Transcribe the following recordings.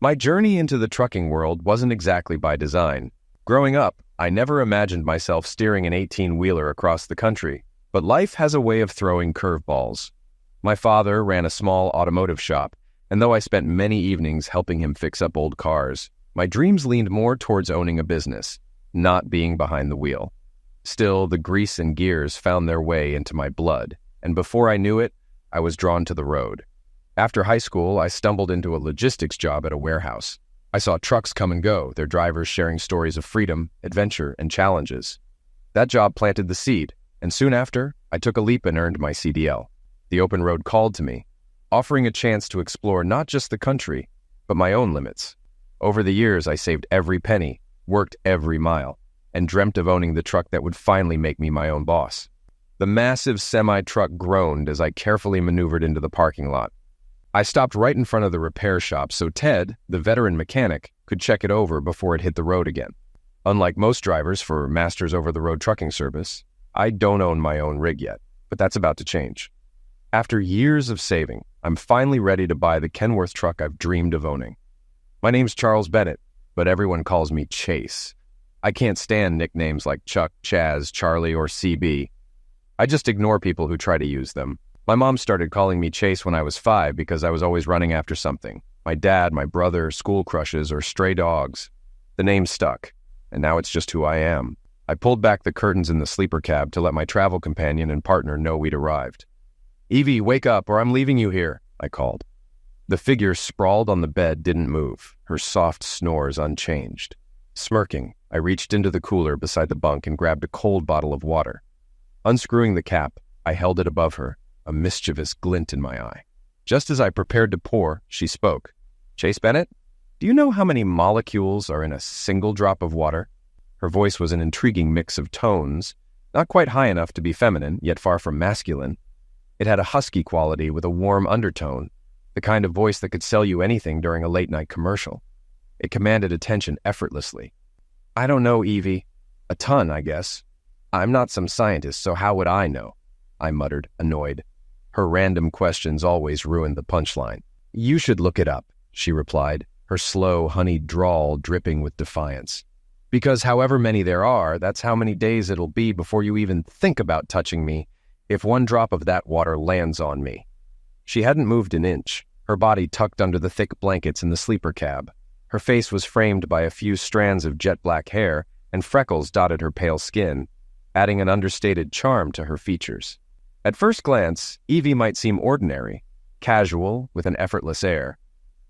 My journey into the trucking world wasn't exactly by design. Growing up, I never imagined myself steering an 18-wheeler across the country, but life has a way of throwing curveballs. My father ran a small automotive shop, and though I spent many evenings helping him fix up old cars, my dreams leaned more towards owning a business, not being behind the wheel. Still, the grease and gears found their way into my blood, and before I knew it, I was drawn to the road. After high school, I stumbled into a logistics job at a warehouse. I saw trucks come and go, their drivers sharing stories of freedom, adventure, and challenges. That job planted the seed, and soon after, I took a leap and earned my CDL. The open road called to me, offering a chance to explore not just the country, but my own limits. Over the years, I saved every penny, worked every mile, and dreamt of owning the truck that would finally make me my own boss. The massive semi-truck groaned as I carefully maneuvered into the parking lot. I stopped right in front of the repair shop so Ted, the veteran mechanic, could check it over before it hit the road again. Unlike most drivers for Masters over-the-road trucking service, I don't own my own rig yet, but that's about to change. After years of saving, I'm finally ready to buy the Kenworth truck I've dreamed of owning. My name's Charles Bennett, but everyone calls me Chase. I can't stand nicknames like Chuck, Chaz, Charlie, or CB. I just ignore people who try to use them. My mom started calling me Chase when I was 5 because I was always running after something. My dad, my brother, school crushes, or stray dogs. The name stuck, and now it's just who I am. I pulled back the curtains in the sleeper cab to let my travel companion and partner know we'd arrived. "Evie, wake up or I'm leaving you here," I called. The figure sprawled on the bed didn't move, her soft snores unchanged. Smirking, I reached into the cooler beside the bunk and grabbed a cold bottle of water. Unscrewing the cap, I held it above her, a mischievous glint in my eye. Just as I prepared to pour, she spoke. "Chase Bennett, do you know how many molecules are in a single drop of water?" Her voice was an intriguing mix of tones, not quite high enough to be feminine, yet far from masculine. It had a husky quality with a warm undertone, the kind of voice that could sell you anything during a late-night commercial. It commanded attention effortlessly. "I don't know, Evie. A ton, I guess. I'm not some scientist, so how would I know?" I muttered, annoyed. Her random questions always ruined the punchline. "You should look it up," she replied, her slow, honeyed drawl dripping with defiance. "Because however many there are, that's how many days it'll be before you even think about touching me if one drop of that water lands on me." She hadn't moved an inch, her body tucked under the thick blankets in the sleeper cab. Her face was framed by a few strands of jet-black hair, and freckles dotted her pale skin, adding an understated charm to her features. At first glance, Evie might seem ordinary, casual, with an effortless air.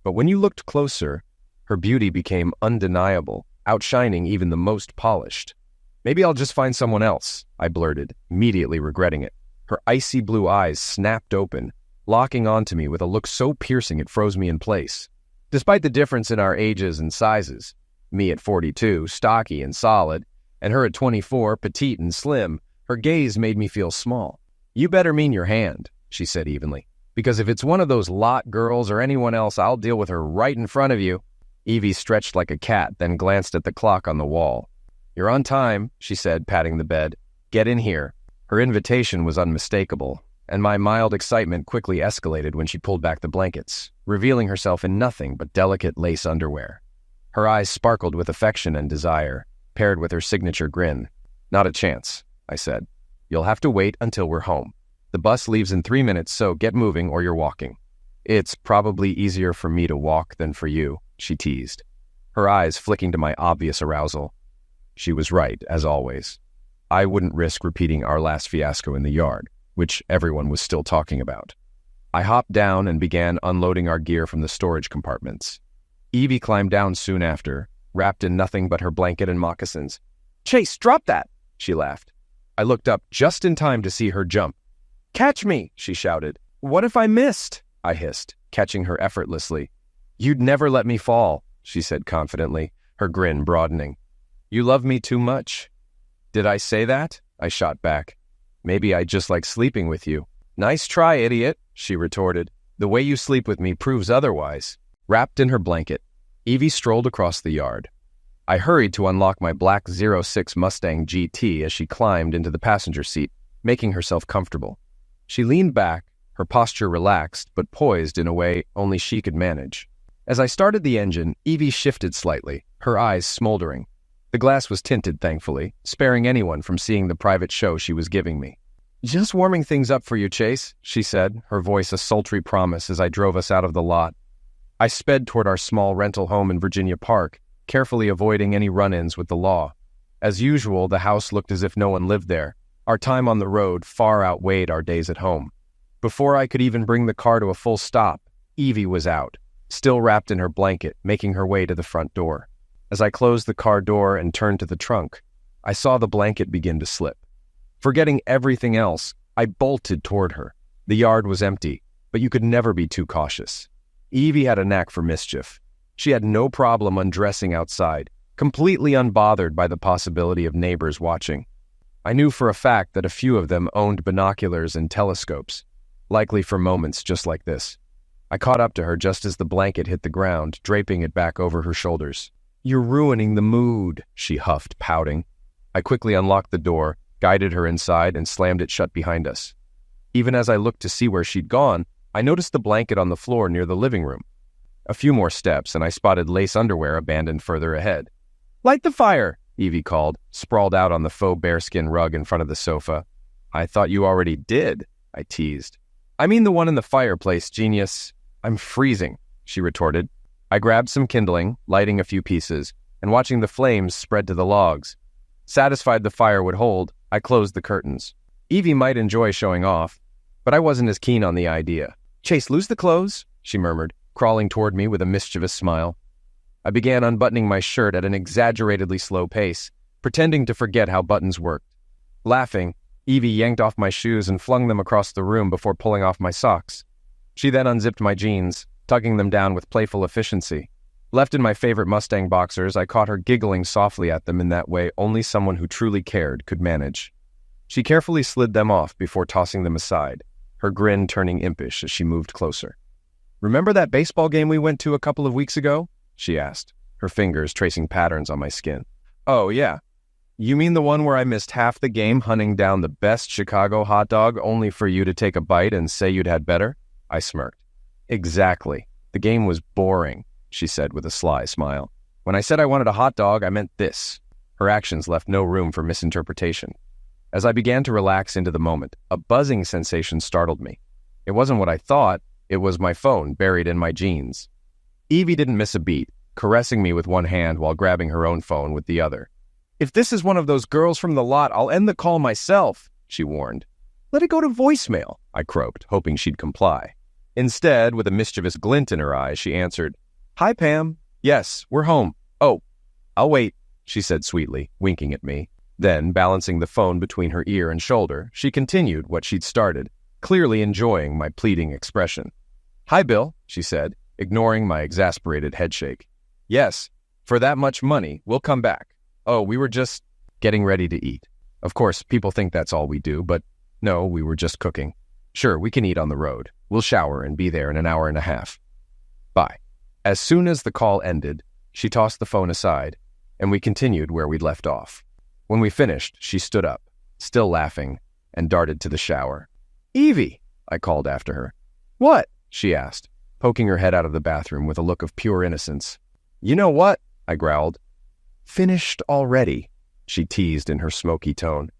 But when you looked closer, her beauty became undeniable, outshining even the most polished. "Maybe I'll just find someone else," I blurted, immediately regretting it. Her icy blue eyes snapped open, locking onto me with a look so piercing it froze me in place. Despite the difference in our ages and sizes, me at 42, stocky and solid, and her at 24, petite and slim, her gaze made me feel small. "You better mean your hand," she said evenly, "because if it's one of those lot girls or anyone else, I'll deal with her right in front of you." Evie stretched like a cat, then glanced at the clock on the wall. "You're on time," she said, patting the bed. "Get in here." Her invitation was unmistakable, and my mild excitement quickly escalated when she pulled back the blankets, revealing herself in nothing but delicate lace underwear. Her eyes sparkled with affection and desire, paired with her signature grin. "Not a chance," I said. "You'll have to wait until we're home. The bus leaves in 3 minutes, so get moving or you're walking." "It's probably easier for me to walk than for you," she teased, her eyes flicking to my obvious arousal. She was right, as always. I wouldn't risk repeating our last fiasco in the yard, which everyone was still talking about. I hopped down and began unloading our gear from the storage compartments. Evie climbed down soon after, wrapped in nothing but her blanket and moccasins. "Chase, drop that!" she laughed. I looked up just in time to see her jump. "Catch me!" she shouted. "What if I missed?" I hissed, catching her effortlessly. "You'd never let me fall," she said confidently, her grin broadening. "You love me too much." "Did I say that?" I shot back. "Maybe I just like sleeping with you." "Nice try, idiot," she retorted. "The way you sleep with me proves otherwise." Wrapped in her blanket, Evie strolled across the yard. I hurried to unlock my black 06 Mustang GT as she climbed into the passenger seat, making herself comfortable. She leaned back, her posture relaxed but poised in a way only she could manage. As I started the engine, Evie shifted slightly, her eyes smoldering. The glass was tinted, thankfully, sparing anyone from seeing the private show she was giving me. "Just warming things up for you, Chase," she said, her voice a sultry promise as I drove us out of the lot. I sped toward our small rental home in Virginia Park, carefully avoiding any run-ins with the law. As usual, the house looked as if no one lived there. Our time on the road far outweighed our days at home. Before I could even bring the car to a full stop, Evie was out, still wrapped in her blanket, making her way to the front door. As I closed the car door and turned to the trunk, I saw the blanket begin to slip. Forgetting everything else, I bolted toward her. The yard was empty, but you could never be too cautious. Evie had a knack for mischief. She had no problem undressing outside, completely unbothered by the possibility of neighbors watching. I knew for a fact that a few of them owned binoculars and telescopes, likely for moments just like this. I caught up to her just as the blanket hit the ground, draping it back over her shoulders. "You're ruining the mood," she huffed, pouting. I quickly unlocked the door, guided her inside, and slammed it shut behind us. Even as I looked to see where she'd gone, I noticed the blanket on the floor near the living room. A few more steps, and I spotted lace underwear abandoned further ahead. "Light the fire," Evie called, sprawled out on the faux bearskin rug in front of the sofa. "I thought you already did," I teased. "I mean the one in the fireplace, genius." "I'm freezing," she retorted. I grabbed some kindling, lighting a few pieces, and watching the flames spread to the logs. Satisfied the fire would hold, I closed the curtains. Evie might enjoy showing off, but I wasn't as keen on the idea. "Chase, lose the clothes," she murmured, crawling toward me with a mischievous smile. I began unbuttoning my shirt at an exaggeratedly slow pace, pretending to forget how buttons worked. Laughing, Evie yanked off my shoes and flung them across the room before pulling off my socks. She then unzipped my jeans, tugging them down with playful efficiency. Left in my favorite Mustang boxers, I caught her giggling softly at them in that way only someone who truly cared could manage. She carefully slid them off before tossing them aside, her grin turning impish as she moved closer. "Remember that baseball game we went to a couple of weeks ago?" she asked, her fingers tracing patterns on my skin. "Oh, yeah. You mean the one where I missed half the game hunting down the best Chicago hot dog only for you to take a bite and say you'd had better?" I smirked. "Exactly. The game was boring," she said with a sly smile. "When I said I wanted a hot dog, I meant this." Her actions left no room for misinterpretation. As I began to relax into the moment, a buzzing sensation startled me. It wasn't what I thought, it was my phone buried in my jeans. Evie didn't miss a beat, caressing me with one hand while grabbing her own phone with the other. "If this is one of those girls from the lot, I'll end the call myself," she warned. "Let it go to voicemail," I croaked, hoping she'd comply. Instead, with a mischievous glint in her eyes, she answered, "Hi, Pam. Yes, we're home. Oh, I'll wait," she said sweetly, winking at me. Then, balancing the phone between her ear and shoulder, she continued what she'd started, clearly enjoying my pleading expression. "Hi, Bill," she said, ignoring my exasperated headshake. "Yes, for that much money, we'll come back. Oh, we were just getting ready to eat. Of course, people think that's all we do, but no, we were just cooking. Sure, we can eat on the road. We'll shower and be there in an hour and a half. Bye." As soon as the call ended, she tossed the phone aside, and we continued where we'd left off. When we finished, she stood up, still laughing, and darted to the shower. "Evie," I called after her. "What?" she asked, poking her head out of the bathroom with a look of pure innocence. "You know what?" I growled. "Finished already," she teased in her smoky tone.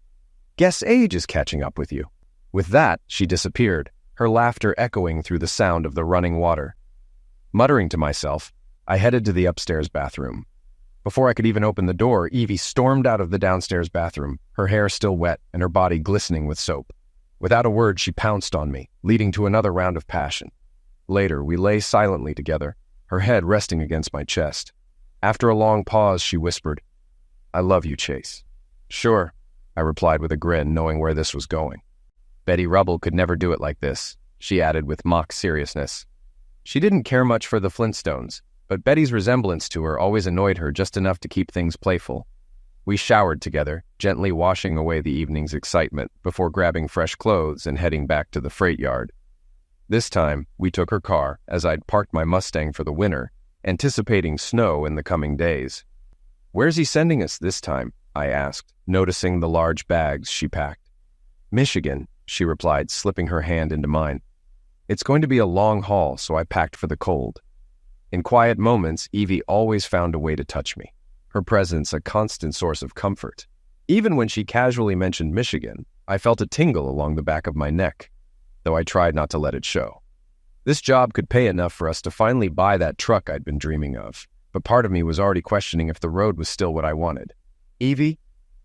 "Guess age is catching up with you." With that, she disappeared, her laughter echoing through the sound of the running water. Muttering to myself, I headed to the upstairs bathroom. Before I could even open the door, Evie stormed out of the downstairs bathroom, her hair still wet and her body glistening with soap. Without a word, she pounced on me, leading to another round of passion. Later, we lay silently together, her head resting against my chest. After a long pause, she whispered, "I love you, Chase." "Sure," I replied with a grin, knowing where this was going. "Betty Rubble could never do it like this," she added with mock seriousness. She didn't care much for the Flintstones, but Betty's resemblance to her always annoyed her just enough to keep things playful. We showered together, gently washing away the evening's excitement before grabbing fresh clothes and heading back to the freight yard. This time, we took her car, as I'd parked my Mustang for the winter, anticipating snow in the coming days. "Where's he sending us this time?" I asked, noticing the large bags she packed. "Michigan," she replied, slipping her hand into mine. "It's going to be a long haul, so I packed for the cold." In quiet moments, Evie always found a way to touch me, her presence a constant source of comfort. Even when she casually mentioned Michigan, I felt a tingle along the back of my neck, though I tried not to let it show. This job could pay enough for us to finally buy that truck I'd been dreaming of, but part of me was already questioning if the road was still what I wanted. "Evie,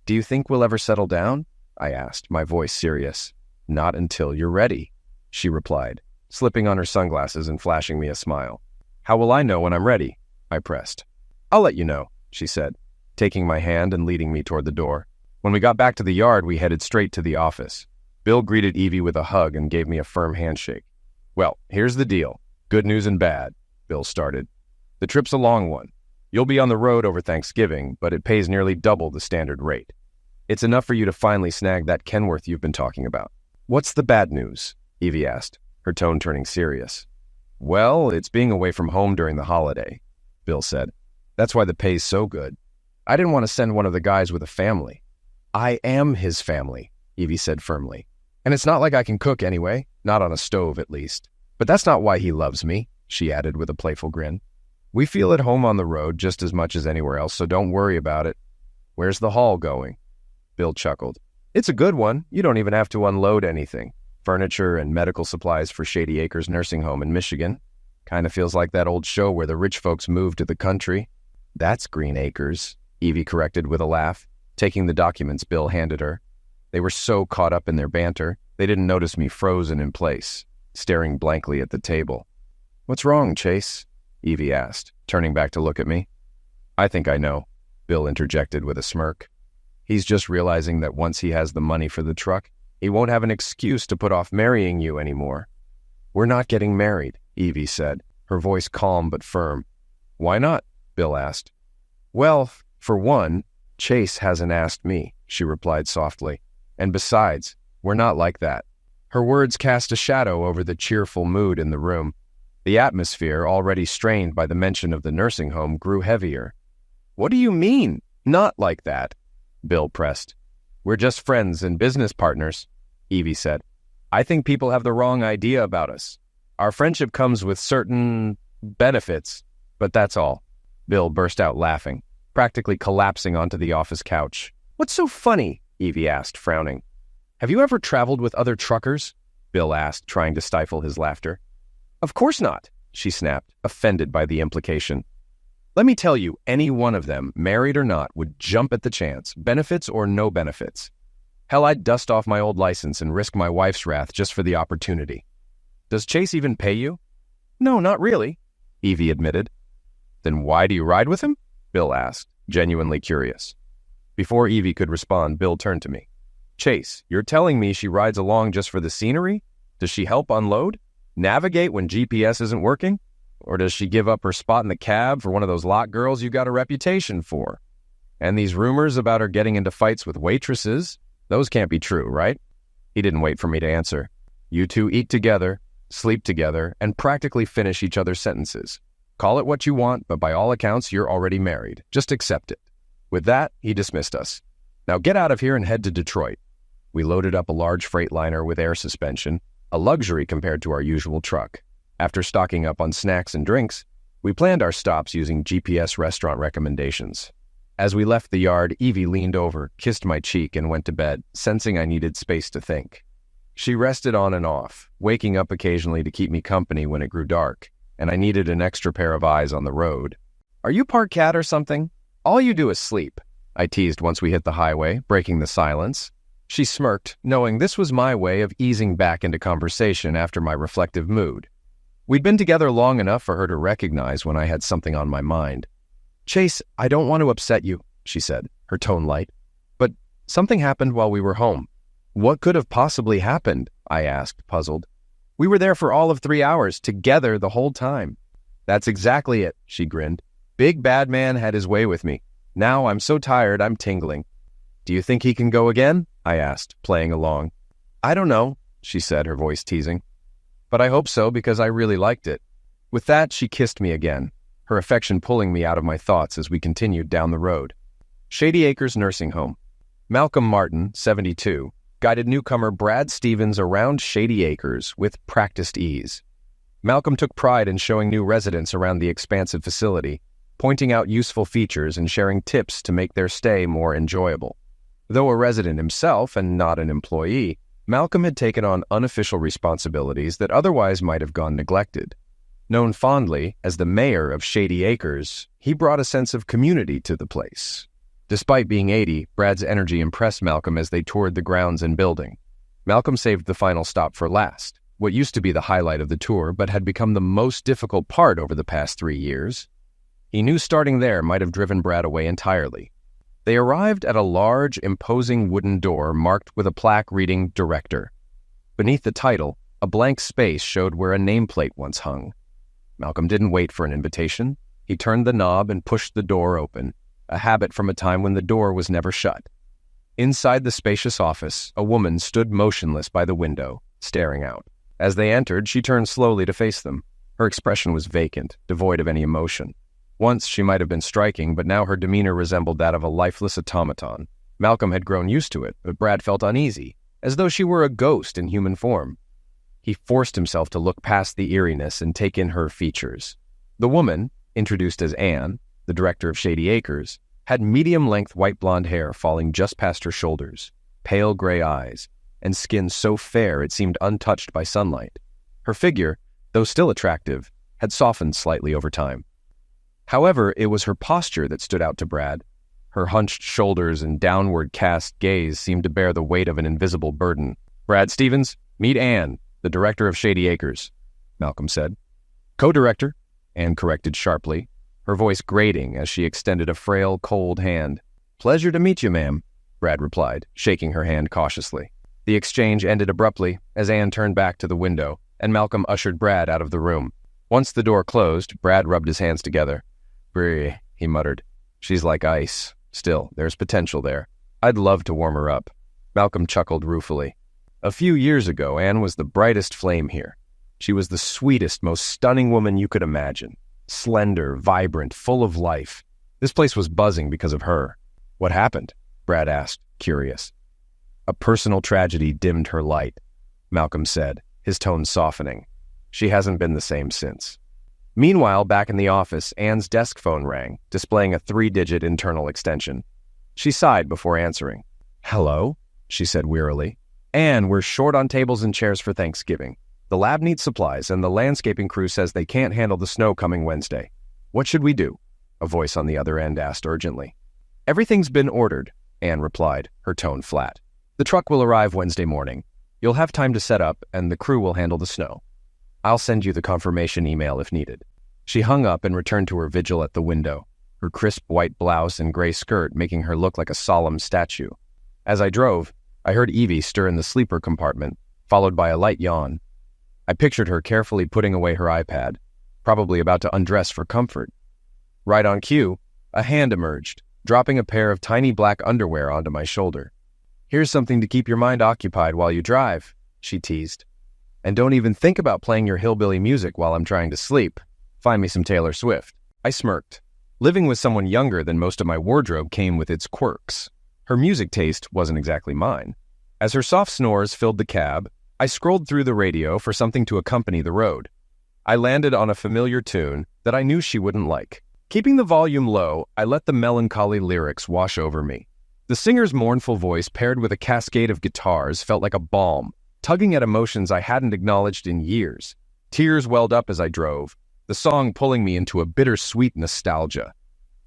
do you think we'll ever settle down?" I asked, my voice serious. "Not until you're ready," she replied, slipping on her sunglasses and flashing me a smile. "How will I know when I'm ready?" I pressed. "I'll let you know," she said, taking my hand and leading me toward the door. When we got back to the yard, we headed straight to the office. Bill greeted Evie with a hug and gave me a firm handshake. "Well, here's the deal. Good news and bad," Bill started. "The trip's a long one. You'll be on the road over Thanksgiving, but it pays nearly double the standard rate. It's enough for you to finally snag that Kenworth you've been talking about." "What's the bad news?" Evie asked, her tone turning serious. "Well, it's being away from home during the holiday," Bill said. "That's why the pay's so good. I didn't want to send one of the guys with a family." "I am his family," Evie said firmly. "And it's not like I can cook anyway, not on a stove at least. But that's not why he loves me," she added with a playful grin. "We feel at home on the road just as much as anywhere else, so don't worry about it." "Where's the haul going?" Bill chuckled. "It's a good one. You don't even have to unload anything. Furniture and medical supplies for Shady Acres Nursing Home in Michigan. Kind of feels like that old show where the rich folks move to the country." "That's Green Acres," Evie corrected with a laugh, taking the documents Bill handed her. They were so caught up in their banter, they didn't notice me frozen in place, staring blankly at the table. "What's wrong, Chase?" Evie asked, turning back to look at me. "I think I know," Bill interjected with a smirk. "He's just realizing that once he has the money for the truck, he won't have an excuse to put off marrying you anymore." "We're not getting married," Evie said, her voice calm but firm. "Why not?" Bill asked. "Well, for one, Chase hasn't asked me," she replied softly. "And besides, we're not like that." Her words cast a shadow over the cheerful mood in the room. The atmosphere, already strained by the mention of the nursing home, grew heavier. "What do you mean, not like that?" Bill pressed. "We're just friends and business partners," Evie said. "I think people have the wrong idea about us. Our friendship comes with certain benefits, but that's all." Bill burst out laughing, practically collapsing onto the office couch. "What's so funny?" Evie asked, frowning. "Have you ever traveled with other truckers?" Bill asked, trying to stifle his laughter. "Of course not," she snapped, offended by the implication. "Let me tell you, any one of them, married or not, would jump at the chance, benefits or no benefits. Hell, I'd dust off my old license and risk my wife's wrath just for the opportunity." "Does Chase even pay you?" "No, not really," Evie admitted. "Then why do you ride with him?" Bill asked, genuinely curious. Before Evie could respond, Bill turned to me. "Chase, you're telling me she rides along just for the scenery? Does she help unload? Navigate when GPS isn't working? Or does she give up her spot in the cab for one of those lot girls you got a reputation for? And these rumors about her getting into fights with waitresses? Those can't be true, right?" He didn't wait for me to answer. "You two eat together, sleep together, and practically finish each other's sentences. Call it what you want, but by all accounts, you're already married. Just accept it." With that, he dismissed us. "Now get out of here and head to Detroit." We loaded up a large Freightliner with air suspension, a luxury compared to our usual truck. After stocking up on snacks and drinks, we planned our stops using GPS restaurant recommendations. As we left the yard, Evie leaned over, kissed my cheek, and went to bed, sensing I needed space to think. She rested on and off, waking up occasionally to keep me company when it grew dark, and I needed an extra pair of eyes on the road. "Are you part cat or something? All you do is sleep," I teased once we hit the highway, breaking the silence. She smirked, knowing this was my way of easing back into conversation after my reflective mood. We'd been together long enough for her to recognize when I had something on my mind. "Chase, I don't want to upset you," she said, her tone light, "but something happened while we were home." "What could have possibly happened?" I asked, puzzled. "We were there for all of 3 hours, together the whole time." "That's exactly it," she grinned. "Big bad man had his way with me. Now I'm so tired I'm tingling." "Do you think he can go again?" I asked, playing along. "I don't know," she said, her voice teasing. "But I hope so because I really liked it." With that, she kissed me again, her affection pulling me out of my thoughts as we continued down the road. Shady Acres Nursing Home. Malcolm Martin, 72, guided newcomer Brad Stevens around Shady Acres with practiced ease. Malcolm took pride in showing new residents around the expansive facility, pointing out useful features and sharing tips to make their stay more enjoyable. Though a resident himself and not an employee, Malcolm had taken on unofficial responsibilities that otherwise might have gone neglected. Known fondly as the mayor of Shady Acres, he brought a sense of community to the place. Despite being 80, Brad's energy impressed Malcolm as they toured the grounds and building. Malcolm saved the final stop for last, what used to be the highlight of the tour but had become the most difficult part over the past 3 years. He knew starting there might have driven Brad away entirely. They arrived at a large, imposing wooden door marked with a plaque reading Director. Beneath the title, a blank space showed where a nameplate once hung. Malcolm didn't wait for an invitation. He turned the knob and pushed the door open, a habit from a time when the door was never shut. Inside the spacious office, a woman stood motionless by the window, staring out. As they entered, she turned slowly to face them. Her expression was vacant, devoid of any emotion. Once she might have been striking, but now her demeanor resembled that of a lifeless automaton. Malcolm had grown used to it, but Brad felt uneasy, as though she were a ghost in human form. He forced himself to look past the eeriness and take in her features. The woman, introduced as Anne, the director of Shady Acres, had medium-length white blonde hair falling just past her shoulders, pale gray eyes, and skin so fair it seemed untouched by sunlight. Her figure, though still attractive, had softened slightly over time. However, it was her posture that stood out to Brad. Her hunched shoulders and downward cast gaze seemed to bear the weight of an invisible burden. "Brad Stevens, meet Anne, the director of Shady Acres," Malcolm said. "Co-director," Anne corrected sharply, her voice grating as she extended a frail, cold hand. "Pleasure to meet you, ma'am," Brad replied, shaking her hand cautiously. The exchange ended abruptly as Anne turned back to the window, and Malcolm ushered Brad out of the room. Once the door closed, Brad rubbed his hands together. "Brr," he muttered. "She's like ice. Still, there's potential there. I'd love to warm her up." Malcolm chuckled ruefully. A few years ago, Anne was the brightest flame here. She was the sweetest, most stunning woman you could imagine. Slender, vibrant, full of life. This place was buzzing because of her. "What happened?" Brad asked, curious. "A personal tragedy dimmed her light," Malcolm said, his tone softening. "She hasn't been the same since." Meanwhile, back in the office, Anne's desk phone rang, displaying a 3-digit internal extension. She sighed before answering. "Hello?" she said wearily. "Anne, we're short on tables and chairs for Thanksgiving. The lab needs supplies, and the landscaping crew says they can't handle the snow coming Wednesday. What should we do?" a voice on the other end asked urgently. "Everything's been ordered," Anne replied, her tone flat. "The truck will arrive Wednesday morning. You'll have time to set up, and the crew will handle the snow. I'll send you the confirmation email if needed." She hung up and returned to her vigil at the window, her crisp white blouse and gray skirt making her look like a solemn statue. As I drove, I heard Evie stir in the sleeper compartment, followed by a light yawn. I pictured her carefully putting away her iPad, probably about to undress for comfort. Right on cue, a hand emerged, dropping a pair of tiny black underwear onto my shoulder. "Here's something to keep your mind occupied while you drive," she teased. "And don't even think about playing your hillbilly music while I'm trying to sleep. Find me some Taylor Swift." I smirked. Living with someone younger than most of my wardrobe came with its quirks. Her music taste wasn't exactly mine. As her soft snores filled the cab, I scrolled through the radio for something to accompany the road. I landed on a familiar tune that I knew she wouldn't like. Keeping the volume low, I let the melancholy lyrics wash over me. The singer's mournful voice paired with a cascade of guitars felt like a balm, tugging at emotions I hadn't acknowledged in years. Tears welled up as I drove, the song pulling me into a bittersweet nostalgia.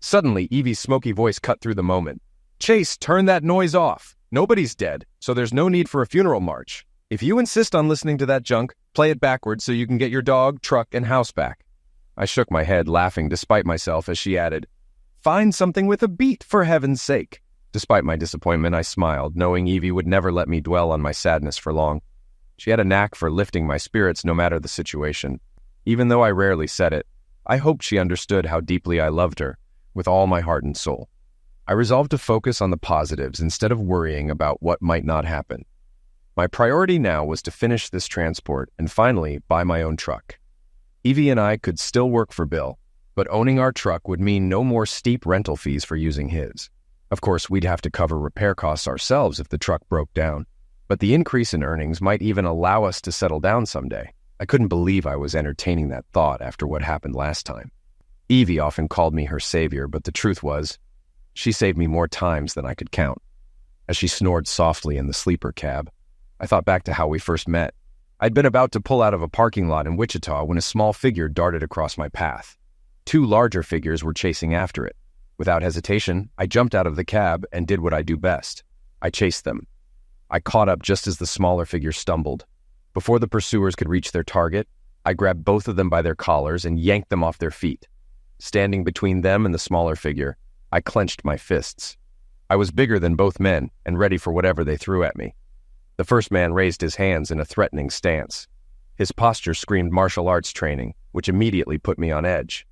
Suddenly, Evie's smoky voice cut through the moment. "Chase, turn that noise off. Nobody's dead, so there's no need for a funeral march. If you insist on listening to that junk, play it backwards so you can get your dog, truck, and house back." I shook my head, laughing despite myself as she added, "Find something with a beat, for heaven's sake." Despite my disappointment, I smiled, knowing Evie would never let me dwell on my sadness for long. She had a knack for lifting my spirits no matter the situation. Even though I rarely said it, I hoped she understood how deeply I loved her, with all my heart and soul. I resolved to focus on the positives instead of worrying about what might not happen. My priority now was to finish this transport and finally buy my own truck. Evie and I could still work for Bill, but owning our truck would mean no more steep rental fees for using his. Of course, we'd have to cover repair costs ourselves if the truck broke down, but the increase in earnings might even allow us to settle down someday. I couldn't believe I was entertaining that thought after what happened last time. Evie often called me her savior, but the truth was, she saved me more times than I could count. As she snored softly in the sleeper cab, I thought back to how we first met. I'd been about to pull out of a parking lot in Wichita when a small figure darted across my path. Two larger figures were chasing after it. Without hesitation, I jumped out of the cab and did what I do best. I chased them. I caught up just as the smaller figure stumbled. Before the pursuers could reach their target, I grabbed both of them by their collars and yanked them off their feet. Standing between them and the smaller figure, I clenched my fists. I was bigger than both men and ready for whatever they threw at me. The first man raised his hands in a threatening stance. His posture screamed martial arts training, which immediately put me on edge.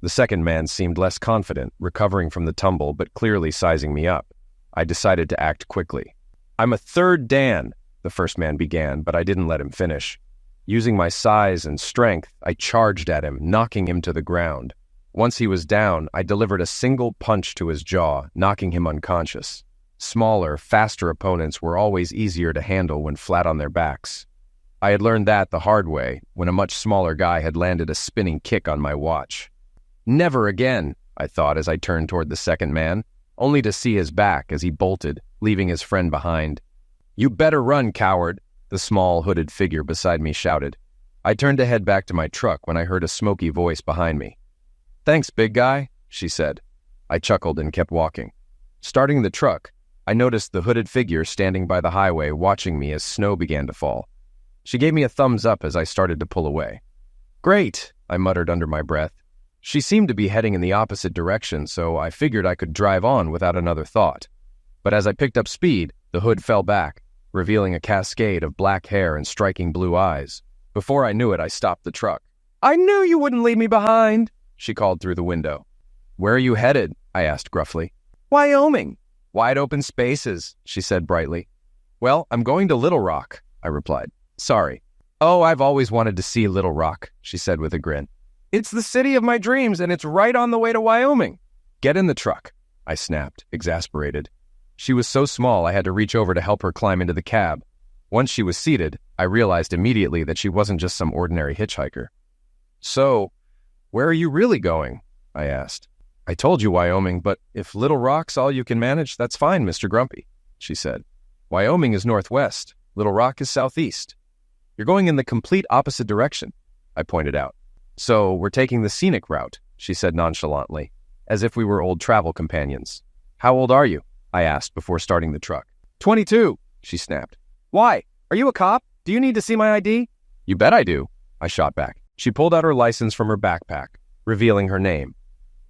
The second man seemed less confident, recovering from the tumble but clearly sizing me up. I decided to act quickly. "I'm a third Dan," the first man began, but I didn't let him finish. Using my size and strength, I charged at him, knocking him to the ground. Once he was down, I delivered a single punch to his jaw, knocking him unconscious. Smaller, faster opponents were always easier to handle when flat on their backs. I had learned that the hard way when a much smaller guy had landed a spinning kick on my watch. Never again, I thought as I turned toward the second man, only to see his back as he bolted, leaving his friend behind. "You better run, coward," the small, hooded figure beside me shouted. I turned to head back to my truck when I heard a smoky voice behind me. "Thanks, big guy," she said. I chuckled and kept walking. Starting the truck, I noticed the hooded figure standing by the highway watching me as snow began to fall. She gave me a thumbs up as I started to pull away. "Great," I muttered under my breath. She seemed to be heading in the opposite direction, so I figured I could drive on without another thought. But as I picked up speed, the hood fell back, revealing a cascade of black hair and striking blue eyes. Before I knew it, I stopped the truck. "I knew you wouldn't leave me behind," she called through the window. "Where are you headed?" I asked gruffly. "Wyoming." "Wide open spaces," she said brightly. "Well, I'm going to Little Rock," I replied. "Sorry." "Oh, I've always wanted to see Little Rock," she said with a grin. "It's the city of my dreams, and it's right on the way to Wyoming." "Get in the truck," I snapped, exasperated. She was so small I had to reach over to help her climb into the cab. Once she was seated, I realized immediately that she wasn't just some ordinary hitchhiker. "So, where are you really going?" I asked. "I told you Wyoming, but if Little Rock's all you can manage, that's fine, Mr. Grumpy," she said. "Wyoming is northwest. Little Rock is southeast. You're going in the complete opposite direction," I pointed out. "So we're taking the scenic route," she said nonchalantly, as if we were old travel companions. "How old are you?" I asked before starting the truck. 22, she snapped. "Why? Are you a cop? Do you need to see my ID?" "You bet I do," I shot back. She pulled out her license from her backpack, revealing her name,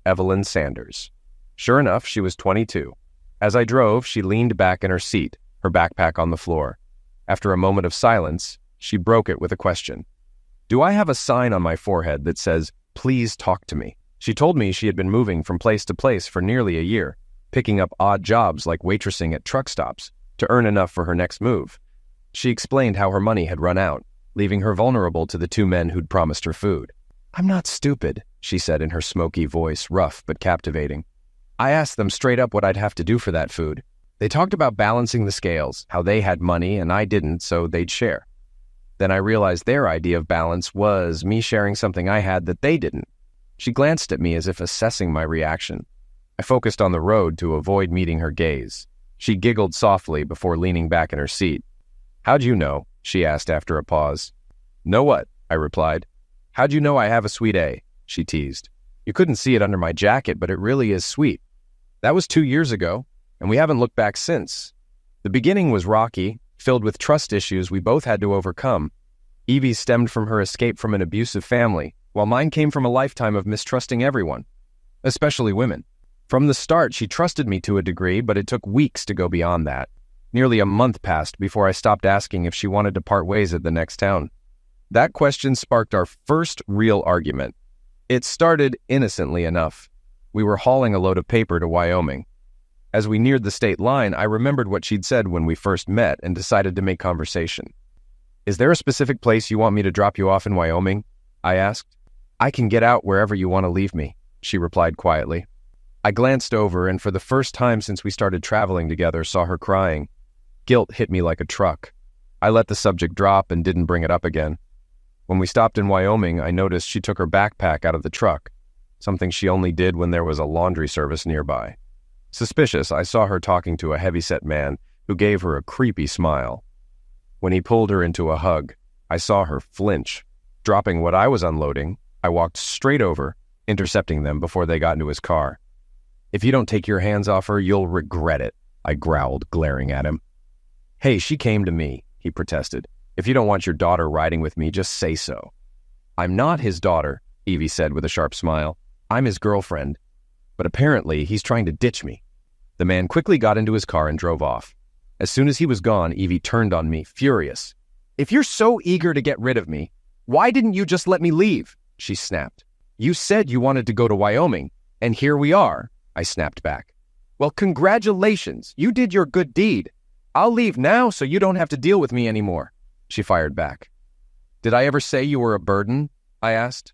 Evelyn Sanders. Sure enough, she was 22. As I drove, she leaned back in her seat, her backpack on the floor. After a moment of silence, she broke it with a question. "Do I have a sign on my forehead that says, 'Please talk to me'?" She told me she had been moving from place to place for nearly a year, picking up odd jobs like waitressing at truck stops to earn enough for her next move. She explained how her money had run out, leaving her vulnerable to the two men who'd promised her food. "I'm not stupid," she said in her smoky voice, rough but captivating. "I asked them straight up what I'd have to do for that food. They talked about balancing the scales, how they had money and I didn't, so they'd share. Then I realized their idea of balance was me sharing something I had that they didn't." She glanced at me as if assessing my reaction. I focused on the road to avoid meeting her gaze. She giggled softly before leaning back in her seat. "How'd you know?" she asked after a pause. "Know what?" I replied. "How'd you know I have a sweet A?" she teased. "You couldn't see it under my jacket, but it really is sweet. That was 2 years ago, and we haven't looked back since. The beginning was rocky, filled with trust issues we both had to overcome. Evie's stemmed from her escape from an abusive family, while mine came from a lifetime of mistrusting everyone, especially women. From the start, she trusted me to a degree, but it took weeks to go beyond that. Nearly a month passed before I stopped asking if she wanted to part ways at the next town. That question sparked our first real argument. It started innocently enough. We were hauling a load of paper to Wyoming. As we neared the state line, I remembered what she'd said when we first met and decided to make conversation. "Is there a specific place you want me to drop you off in Wyoming?" I asked. "I can get out wherever you want to leave me," she replied quietly. I glanced over and for the first time since we started traveling together saw her crying. Guilt hit me like a truck. I let the subject drop and didn't bring it up again. When we stopped in Wyoming, I noticed she took her backpack out of the truck, something she only did when there was a laundry service nearby. Suspicious, I saw her talking to a heavyset man who gave her a creepy smile. When he pulled her into a hug, I saw her flinch. Dropping what I was unloading, I walked straight over, intercepting them before they got into his car. "If you don't take your hands off her, you'll regret it," I growled, glaring at him. "Hey, she came to me," he protested. "If you don't want your daughter riding with me, just say so." "I'm not his daughter," Evie said with a sharp smile. "I'm his girlfriend. But apparently, he's trying to ditch me." The man quickly got into his car and drove off. As soon as he was gone, Evie turned on me, furious. "If you're so eager to get rid of me, why didn't you just let me leave?" she snapped. "You said you wanted to go to Wyoming, and here we are," I snapped back. "Well, congratulations, you did your good deed. I'll leave now so you don't have to deal with me anymore," she fired back. "Did I ever say you were a burden?" I asked.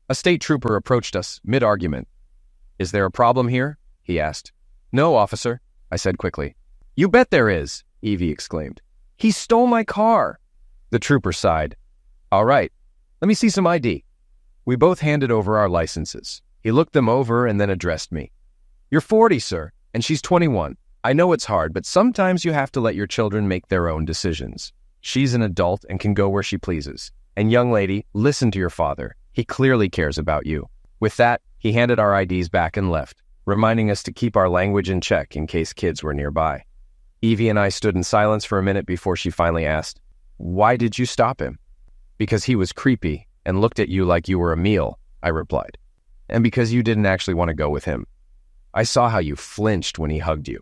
A state trooper approached us, mid-argument. "Is there a problem here?" he asked. "No, officer," I said quickly. "You bet there is," Evie exclaimed. "He stole my car." The trooper sighed. "All right, let me see some ID." We both handed over our licenses. He looked them over and then addressed me. "You're 40, sir, and she's 21. I know it's hard, but sometimes you have to let your children make their own decisions. She's an adult and can go where she pleases. And young lady, listen to your father. He clearly cares about you." With that, he handed our IDs back and left, reminding us to keep our language in check in case kids were nearby. Evie and I stood in silence for a minute before she finally asked, "Why did you stop him?" "Because he was creepy and looked at you like you were a meal," I replied. "And because you didn't actually want to go with him. I saw how you flinched when he hugged you."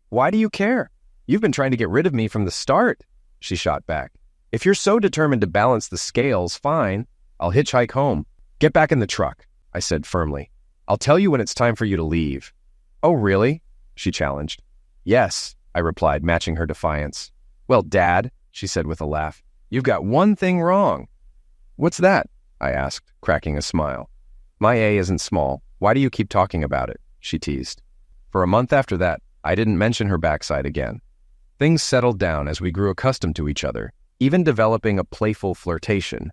"Why do you care? You've been trying to get rid of me from the start," she shot back. "If you're so determined to balance the scales, fine. I'll hitchhike home." "Get back in the truck," I said firmly. "I'll tell you when it's time for you to leave." "Oh, really?" she challenged. "Yes," I replied, matching her defiance. "Well, Dad," she said with a laugh, "you've got one thing wrong." "What's that?" I asked, cracking a smile. "My A isn't small. Why do you keep talking about it?" she teased. For a month after that, I didn't mention her backside again. Things settled down as we grew accustomed to each other, even developing a playful flirtation.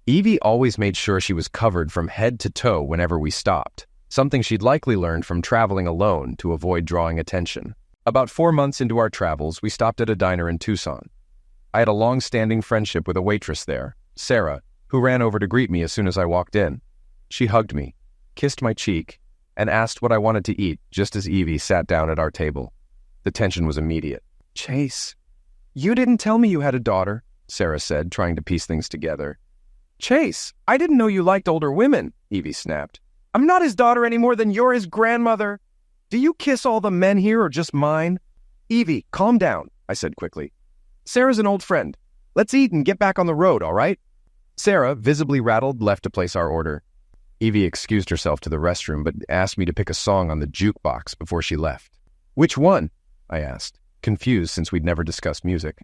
Evie always made sure she was covered from head to toe whenever we stopped, something she'd likely learned from traveling alone to avoid drawing attention. About 4 months into our travels, we stopped at a diner in Tucson. I had a long-standing friendship with a waitress there, Sarah, who ran over to greet me as soon as I walked in. She hugged me, kissed my cheek, and asked what I wanted to eat just as Evie sat down at our table. The tension was immediate. "Chase, you didn't tell me you had a daughter," Sarah said, trying to piece things together. "Chase, I didn't know you liked older women," Evie snapped. "I'm not his daughter any more than you're his grandmother. Do you kiss all the men here or just mine?" "Evie, calm down," I said quickly. "Sarah's an old friend. Let's eat and get back on the road, all right?" Sarah, visibly rattled, left to place our order. Evie excused herself to the restroom, but asked me to pick a song on the jukebox before she left. "Which one?" I asked, confused since we'd never discussed music.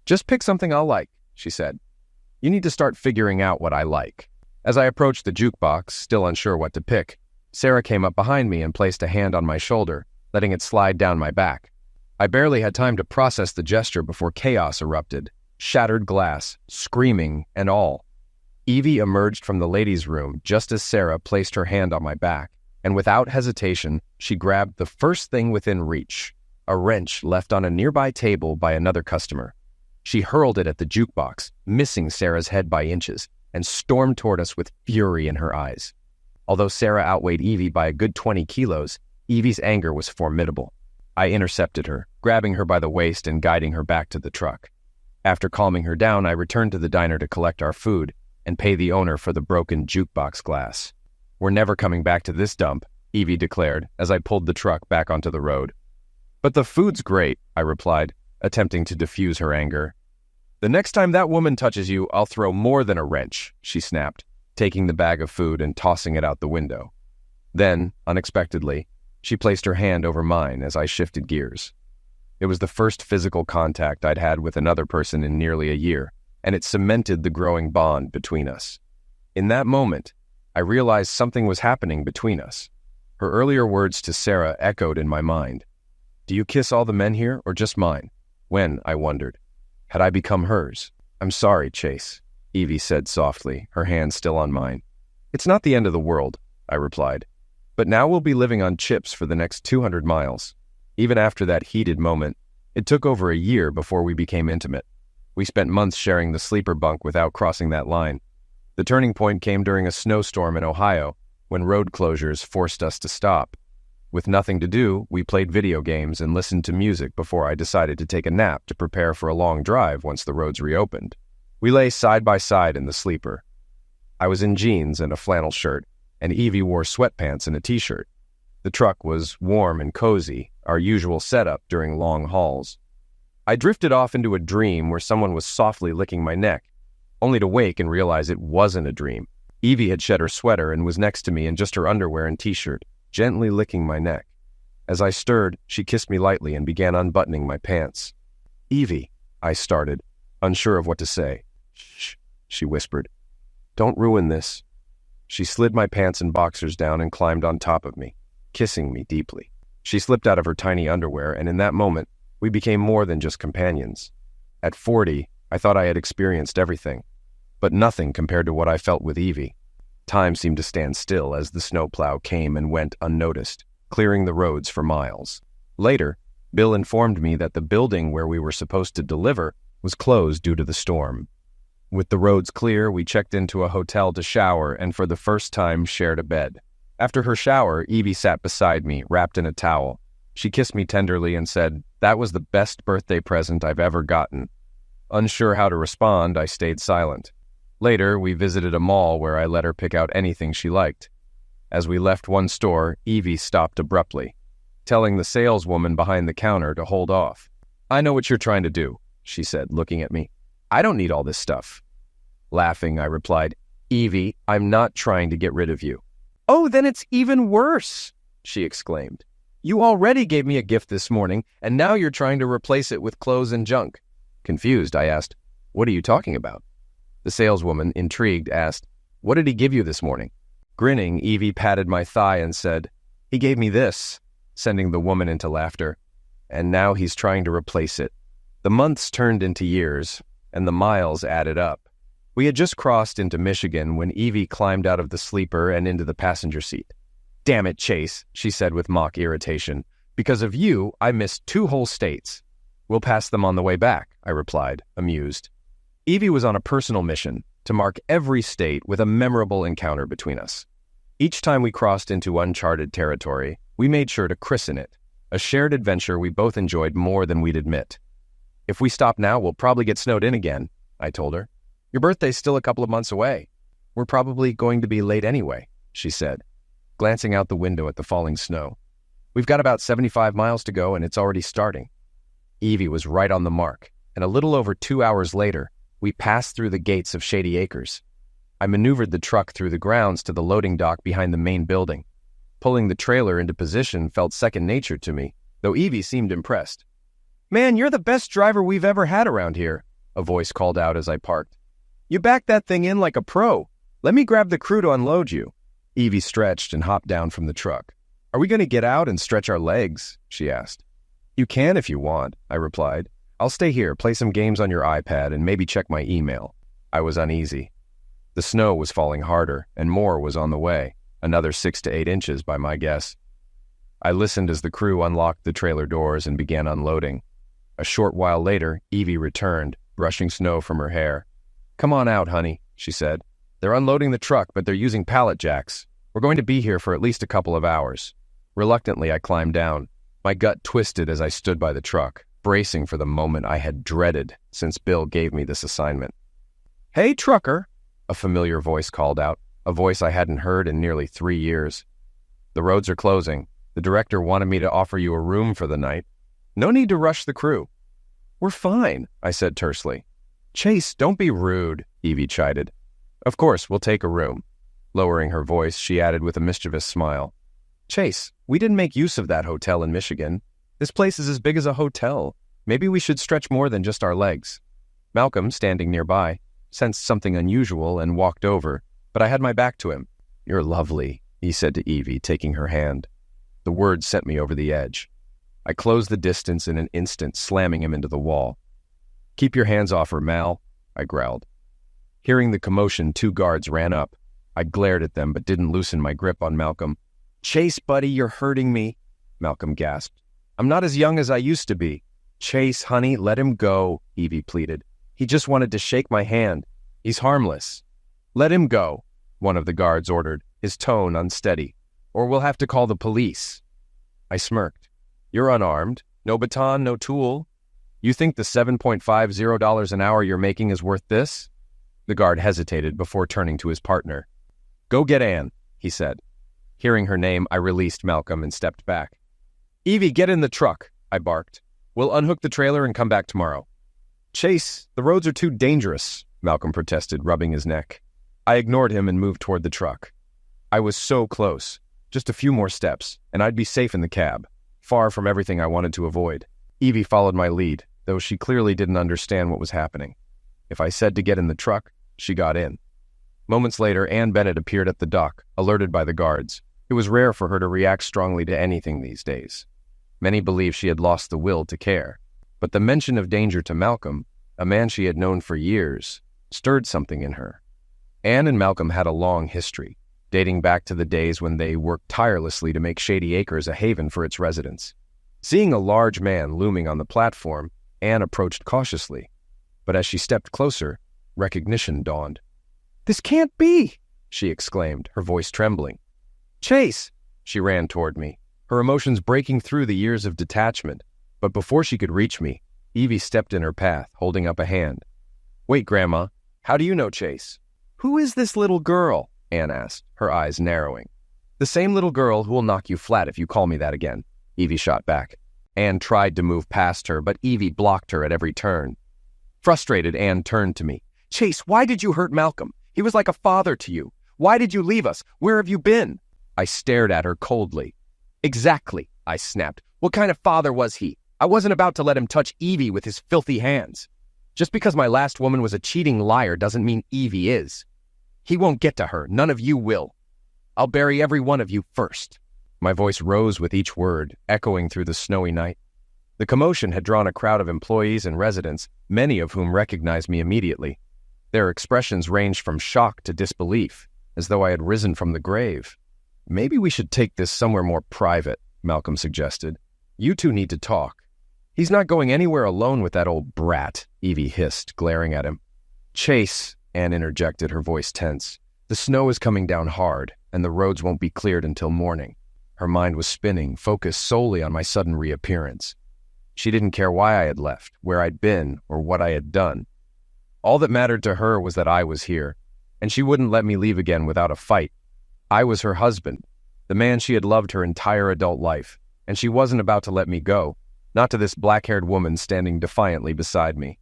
"Just pick something I'll like," she said. "You need to start figuring out what I like." As I approached the jukebox, still unsure what to pick, Sarah came up behind me and placed a hand on my shoulder, letting it slide down my back. I barely had time to process the gesture before chaos erupted, shattered glass, screaming, and all. Evie emerged from the ladies' room just as Sarah placed her hand on my back, and without hesitation, she grabbed the first thing within reach, a wrench left on a nearby table by another customer. She hurled it at the jukebox, missing Sarah's head by inches, and stormed toward us with fury in her eyes. Although Sarah outweighed Evie by a good 20 kilos, Evie's anger was formidable. I intercepted her, grabbing her by the waist and guiding her back to the truck. After calming her down, I returned to the diner to collect our food and pay the owner for the broken jukebox glass. "We're never coming back to this dump," Evie declared as I pulled the truck back onto the road. "But the food's great," I replied, attempting to diffuse her anger. "The next time that woman touches you, I'll throw more than a wrench," she snapped, taking the bag of food and tossing it out the window. Then, unexpectedly, she placed her hand over mine as I shifted gears. It was the first physical contact I'd had with another person in nearly a year, and it cemented the growing bond between us. In that moment, I realized something was happening between us. Her earlier words to Sarah echoed in my mind. "Do you kiss all the men here or just mine?" When, I wondered. Had I become hers? "I'm sorry, Chase," Evie said softly, her hand still on mine. It's not the end of the world, I replied. But now we'll be living on chips for the next 200 miles. Even after that heated moment, it took over a year before we became intimate. We spent months sharing the sleeper bunk without crossing that line. The turning point came during a snowstorm in Ohio, when road closures forced us to stop. With nothing to do, we played video games and listened to music before I decided to take a nap to prepare for a long drive once the roads reopened. We lay side by side in the sleeper. I was in jeans and a flannel shirt, and Evie wore sweatpants and a t-shirt. The truck was warm and cozy, our usual setup during long hauls. I drifted off into a dream where someone was softly licking my neck, only to wake and realize it wasn't a dream. Evie had shed her sweater and was next to me in just her underwear and t-shirt, gently licking my neck. As I stirred, she kissed me lightly and began unbuttoning my pants. Evie, I started, unsure of what to say. Shh, she whispered. Don't ruin this. She slid my pants and boxers down and climbed on top of me, kissing me deeply. She slipped out of her tiny underwear, and in that moment, we became more than just companions. At 40, I thought I had experienced everything, but nothing compared to what I felt with Evie. Time seemed to stand still as the snowplow came and went unnoticed, clearing the roads for miles. Later, Bill informed me that the building where we were supposed to deliver was closed due to the storm. With the roads clear, we checked into a hotel to shower and for the first time shared a bed. After her shower, Evie sat beside me, wrapped in a towel. She kissed me tenderly and said, "That was the best birthday present I've ever gotten." Unsure how to respond, I stayed silent. Later, we visited a mall where I let her pick out anything she liked. As we left one store, Evie stopped abruptly, telling the saleswoman behind the counter to hold off. "I know what you're trying to do," she said, looking at me. "I don't need all this stuff." Laughing, I replied, "Evie, I'm not trying to get rid of you." "Oh, then it's even worse," she exclaimed. "You already gave me a gift this morning, and now you're trying to replace it with clothes and junk." Confused, I asked, "What are you talking about?" The saleswoman, intrigued, asked, "What did he give you this morning?" Grinning, Evie patted my thigh and said, "He gave me this," sending the woman into laughter. "And now he's trying to replace it." The months turned into years, and the miles added up. We had just crossed into Michigan when Evie climbed out of the sleeper and into the passenger seat. "Damn it, Chase," she said with mock irritation. "Because of you, I missed 2 whole states." "We'll pass them on the way back," I replied, amused. Evie was on a personal mission to mark every state with a memorable encounter between us. Each time we crossed into uncharted territory, we made sure to christen it, a shared adventure we both enjoyed more than we'd admit. "If we stop now, we'll probably get snowed in again," I told her. "Your birthday's still a couple of months away. We're probably going to be late anyway," she said, glancing out the window at the falling snow. "We've got about 75 miles to go and it's already starting." Evie was right on the mark, and a little over 2 hours later, we passed through the gates of Shady Acres. I maneuvered the truck through the grounds to the loading dock behind the main building. Pulling the trailer into position felt second nature to me, though Evie seemed impressed. "Man, you're the best driver we've ever had around here," a voice called out as I parked. "You backed that thing in like a pro. Let me grab the crew to unload you." Evie stretched and hopped down from the truck. "Are we going to get out and stretch our legs?" she asked. "You can if you want," I replied. "I'll stay here, play some games on your iPad, and maybe check my email." I was uneasy. The snow was falling harder, and more was on the way, another 6 to 8 inches by my guess. I listened as the crew unlocked the trailer doors and began unloading. A short while later, Evie returned, brushing snow from her hair. "Come on out, honey," she said. "They're unloading the truck, but they're using pallet jacks. We're going to be here for at least a couple of hours." Reluctantly, I climbed down. My gut twisted as I stood by the truck, bracing for the moment I had dreaded since Bill gave me this assignment. "Hey, trucker," a familiar voice called out, a voice I hadn't heard in nearly 3 years. "The roads are closing. The director wanted me to offer you a room for the night. No need to rush the crew." "We're fine," I said tersely. "Chase, don't be rude," Evie chided. "Of course, we'll take a room." Lowering her voice, she added with a mischievous smile, "Chase, we didn't make use of that hotel in Michigan. This place is as big as a hotel. Maybe we should stretch more than just our legs." Malcolm, standing nearby, sensed something unusual and walked over, but I had my back to him. "You're lovely," he said to Evie, taking her hand. The words sent me over the edge. I closed the distance in an instant, slamming him into the wall. "Keep your hands off her, Mal," I growled. Hearing the commotion, 2 guards ran up. I glared at them but didn't loosen my grip on Malcolm. "Chase, buddy, you're hurting me," Malcolm gasped. "I'm not as young as I used to be." "Chase, honey, let him go," Evie pleaded. "He just wanted to shake my hand. He's harmless." "Let him go," one of the guards ordered, his tone unsteady. "Or we'll have to call the police." I smirked. "You're unarmed. No baton, no tool. You think the $7.50 an hour you're making is worth this?" The guard hesitated before turning to his partner. "Go get Anne," he said. Hearing her name, I released Malcolm and stepped back. "Evie, get in the truck," I barked. "We'll unhook the trailer and come back tomorrow." "Chase, the roads are too dangerous," Malcolm protested, rubbing his neck. I ignored him and moved toward the truck. I was so close. Just a few more steps, and I'd be safe in the cab, far from everything I wanted to avoid. Evie followed my lead, though she clearly didn't understand what was happening. If I said to get in the truck, she got in. Moments later, Ann Bennett appeared at the dock, alerted by the guards. It was rare for her to react strongly to anything these days. Many believed she had lost the will to care. But the mention of danger to Malcolm, a man she had known for years, stirred something in her. Ann and Malcolm had a long history, dating back to the days when they worked tirelessly to make Shady Acres a haven for its residents. Seeing a large man looming on the platform, Ann approached cautiously. But as she stepped closer, recognition dawned. "This can't be!" she exclaimed, her voice trembling. "Chase!" She ran toward me, her emotions breaking through the years of detachment. But before she could reach me, Evie stepped in her path, holding up a hand. "Wait, Grandma, how do you know Chase?" "Who is this little girl?" Ann asked, her eyes narrowing. "The same little girl who will knock you flat if you call me that again," Evie shot back. Ann tried to move past her, but Evie blocked her at every turn. Frustrated, Ann turned to me. "Chase, why did you hurt Malcolm? He was like a father to you. Why did you leave us? Where have you been?" I stared at her coldly. "Exactly," I snapped. "What kind of father was he? I wasn't about to let him touch Evie with his filthy hands. Just because my last woman was a cheating liar doesn't mean Evie is. He won't get to her. None of you will. I'll bury every one of you first." My voice rose with each word, echoing through the snowy night. The commotion had drawn a crowd of employees and residents, many of whom recognized me immediately. Their expressions ranged from shock to disbelief, as though I had risen from the grave. "Maybe we should take this somewhere more private," Malcolm suggested. "You two need to talk." "He's not going anywhere alone with that old brat," Evie hissed, glaring at him. "Chase," Ann interjected, her voice tense. "The snow is coming down hard, and the roads won't be cleared until morning." Her mind was spinning, focused solely on my sudden reappearance. She didn't care why I had left, where I'd been, or what I had done. All that mattered to her was that I was here, and she wouldn't let me leave again without a fight. I was her husband, the man she had loved her entire adult life, and she wasn't about to let me go, not to this black-haired woman standing defiantly beside me.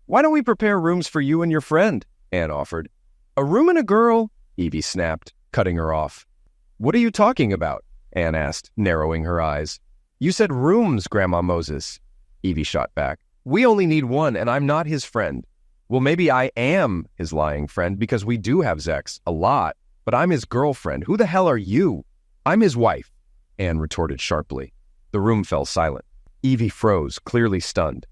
"Why don't we prepare rooms for you and your friend?" Ann offered. "A room and a girl?" Evie snapped, cutting her off. "What are you talking about?" Ann asked, narrowing her eyes. "You said rooms, Grandma Moses." Evie shot back. "We only need one, and I'm not his friend." "Well, maybe I am his lying friend, because we do have sex, a lot, but I'm his girlfriend. Who the hell are you?" "I'm his wife," Ann retorted sharply. The room fell silent. Evie froze, clearly stunned.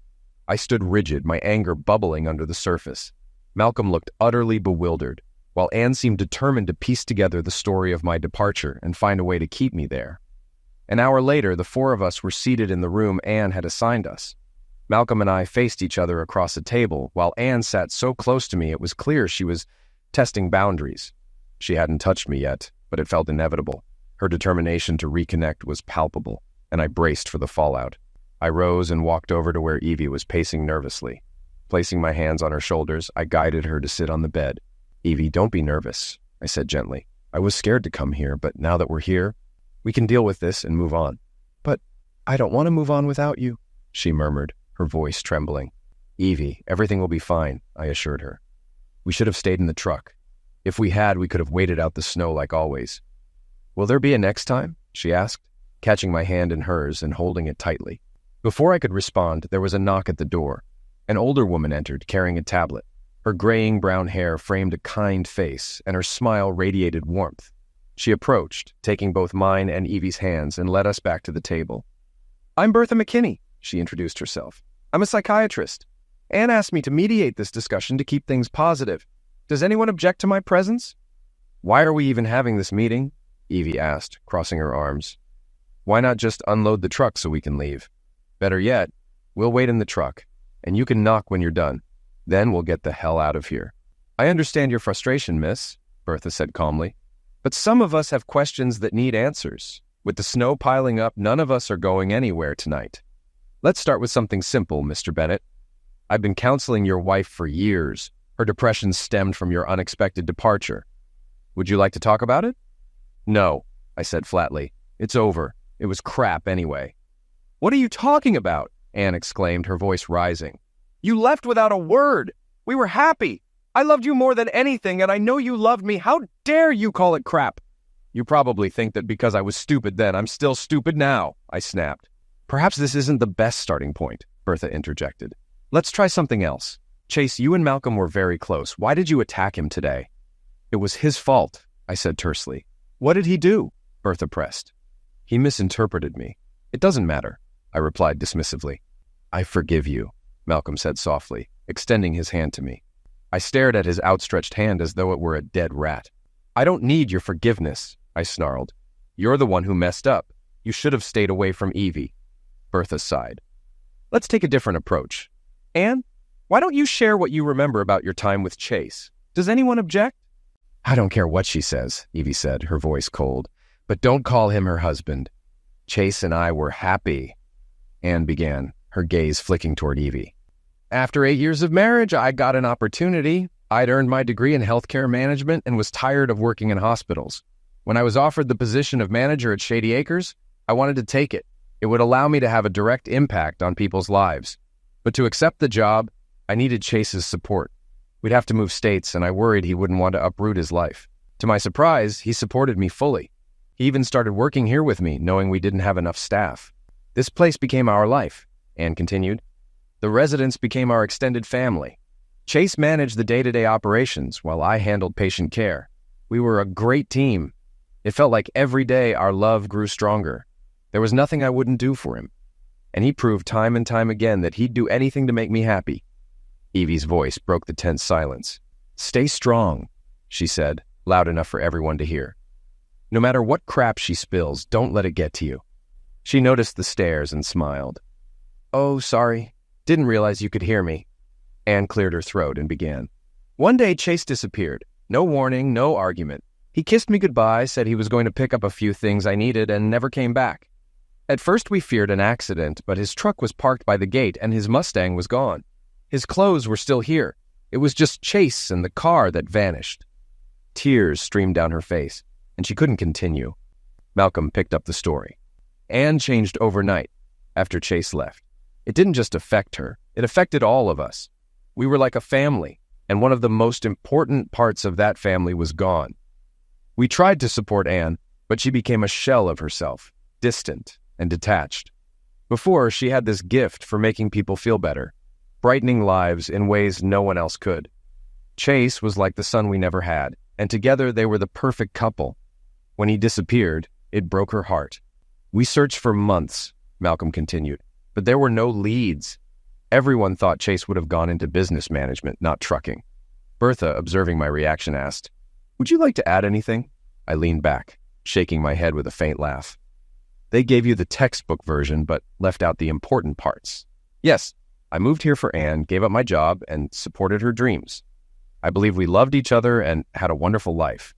I stood rigid, my anger bubbling under the surface. Malcolm looked utterly bewildered, while Ann seemed determined to piece together the story of my departure and find a way to keep me there. An hour later, the 4 of us were seated in the room Ann had assigned us. Malcolm and I faced each other across a table, while Ann sat so close to me it was clear she was testing boundaries. She hadn't touched me yet, but it felt inevitable. Her determination to reconnect was palpable, and I braced for the fallout. I rose and walked over to where Evie was pacing nervously. Placing my hands on her shoulders, I guided her to sit on the bed. "Evie, don't be nervous," I said gently. "I was scared to come here, but now that we're here, we can deal with this and move on." "But I don't want to move on without you," she murmured, her voice trembling. "Evie, everything will be fine," I assured her. "We should have stayed in the truck. If we had, we could have waited out the snow like always." "Will there be a next time?" she asked, catching my hand in hers and holding it tightly. Before I could respond, there was a knock at the door. An older woman entered, carrying a tablet. Her graying brown hair framed a kind face, and her smile radiated warmth. She approached, taking both mine and Evie's hands, and led us back to the table. "I'm Bertha McKinney," she introduced herself. "I'm a psychiatrist. Anne asked me to mediate this discussion to keep things positive. Does anyone object to my presence? Why are we even having this meeting? Evie asked, crossing her arms. Why not just unload the truck so we can leave? Better yet, we'll wait in the truck, and you can knock when you're done. Then we'll get the hell out of here. I understand your frustration, miss, Bertha said calmly. But some of us have questions that need answers. With the snow piling up, none of us are going anywhere tonight. Let's start with something simple, Mr. Bennett. I've been counseling your wife for years. Her depression stemmed from your unexpected departure. Would you like to talk about it? No, I said flatly. It's over. It was crap anyway. What are you talking about? Anne exclaimed, her voice rising. You left without a word. We were happy. I loved you more than anything, and I know you loved me. How dare you call it crap? You probably think that because I was stupid then, I'm still stupid now, I snapped. Perhaps this isn't the best starting point, Bertha interjected. Let's try something else. Chase, you and Malcolm were very close. Why did you attack him today? It was his fault, I said tersely. What did he do? Bertha pressed. He misinterpreted me. It doesn't matter, I replied dismissively. I forgive you, Malcolm said softly, extending his hand to me. I stared at his outstretched hand as though it were a dead rat. I don't need your forgiveness, I snarled. You're the one who messed up. You should have stayed away from Evie. Bertha sighed. Let's take a different approach. Anne, why don't you share what you remember about your time with Chase? Does anyone object? I don't care what she says, Evie said, her voice cold. But don't call him her husband. Chase and I were happy, Anne began, her gaze flicking toward Evie. After 8 years of marriage, I got an opportunity. I'd earned my degree in healthcare management and was tired of working in hospitals. When I was offered the position of manager at Shady Acres, I wanted to take it. It would allow me to have a direct impact on people's lives. But to accept the job, I needed Chase's support. We'd have to move states, and I worried he wouldn't want to uproot his life. To my surprise, he supported me fully. He even started working here with me, knowing we didn't have enough staff. This place became our life, Anne continued. The residents became our extended family. Chase managed the day-to-day operations while I handled patient care. We were a great team. It felt like every day our love grew stronger. There was nothing I wouldn't do for him. And he proved time and time again that he'd do anything to make me happy. Evie's voice broke the tense silence. Stay strong, she said, loud enough for everyone to hear. No matter what crap she spills, don't let it get to you. She noticed the stares and smiled. Oh, sorry. Didn't realize you could hear me. Anne cleared her throat and began. One day, Chase disappeared. No warning, no argument. He kissed me goodbye, said he was going to pick up a few things I needed, and never came back. At first, we feared an accident, but his truck was parked by the gate and his Mustang was gone. His clothes were still here. It was just Chase and the car that vanished. Tears streamed down her face, and she couldn't continue. Malcolm picked up the story. Anne changed overnight after Chase left. It didn't just affect her. It affected all of us. We were like a family, and one of the most important parts of that family was gone. We tried to support Anne, but she became a shell of herself, distant and detached. Before, she had this gift for making people feel better, brightening lives in ways no one else could. Chase was like the son we never had, and together they were the perfect couple. When he disappeared, it broke her heart. We searched for months, Malcolm continued, but there were no leads. Everyone thought Chase would have gone into business management, not trucking. Bertha, observing my reaction, asked, Would you like to add anything? I leaned back, shaking my head with a faint laugh. They gave you the textbook version, but left out the important parts. Yes, I moved here for Anne, gave up my job, and supported her dreams. I believe we loved each other and had a wonderful life.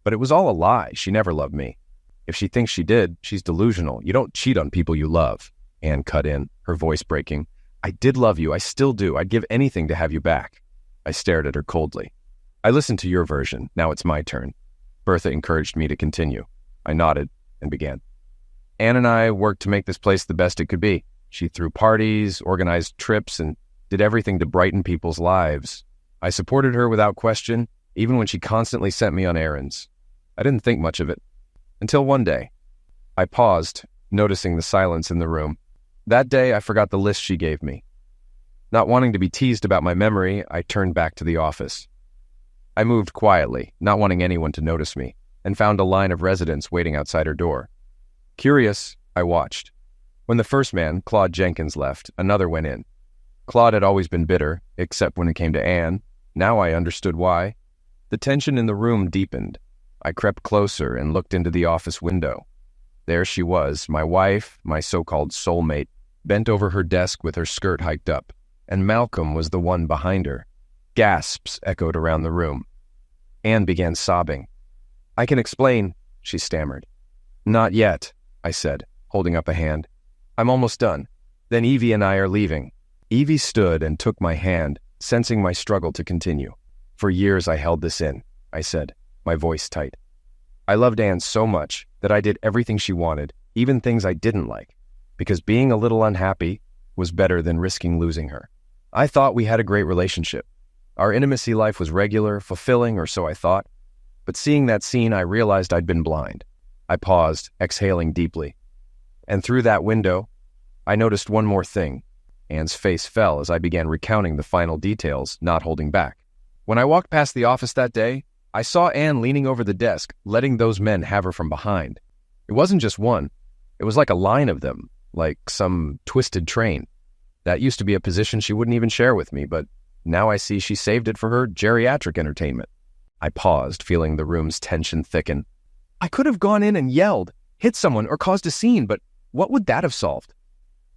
But it was all a lie. She never loved me. If she thinks she did, she's delusional. You don't cheat on people you love. Anne cut in, her voice breaking. I did love you. I still do. I'd give anything to have you back. I stared at her coldly. I listened to your version. Now it's my turn. Bertha encouraged me to continue. I nodded and began. Anne and I worked to make this place the best it could be. She threw parties, organized trips, and did everything to brighten people's lives. I supported her without question, even when she constantly sent me on errands. I didn't think much of it. Until one day. I paused, noticing the silence in the room. That day, I forgot the list she gave me. Not wanting to be teased about my memory, I turned back to the office. I moved quietly, not wanting anyone to notice me, and found a line of residents waiting outside her door. Curious, I watched. When the first man, Claude Jenkins, left, another went in. Claude had always been bitter, except when it came to Anne. Now I understood why. The tension in the room deepened. I crept closer and looked into the office window. There she was, my wife, my so-called soulmate, bent over her desk with her skirt hiked up, and Malcolm was the one behind her. Gasps echoed around the room. Anne began sobbing. "I can explain," she stammered. "Not yet," I said, holding up a hand. "I'm almost done. Then Evie and I are leaving." Evie stood and took my hand, sensing my struggle to continue. "For years I held this in," I said, my voice tight. "I loved Anne so much that I did everything she wanted, even things I didn't like, because being a little unhappy was better than risking losing her. I thought we had a great relationship. Our intimacy life was regular, fulfilling, or so I thought. But seeing that scene, I realized I'd been blind." I paused, exhaling deeply. "And through that window, I noticed one more thing." Anne's face fell as I began recounting the final details, not holding back. "When I walked past the office that day, I saw Anne leaning over the desk, letting those men have her from behind. It wasn't just one. It was like a line of them, like some twisted train. That used to be a position she wouldn't even share with me, but now I see she saved it for her geriatric entertainment." I paused, feeling the room's tension thicken. I could have gone in and yelled, hit someone, or caused a scene, but what would that have solved?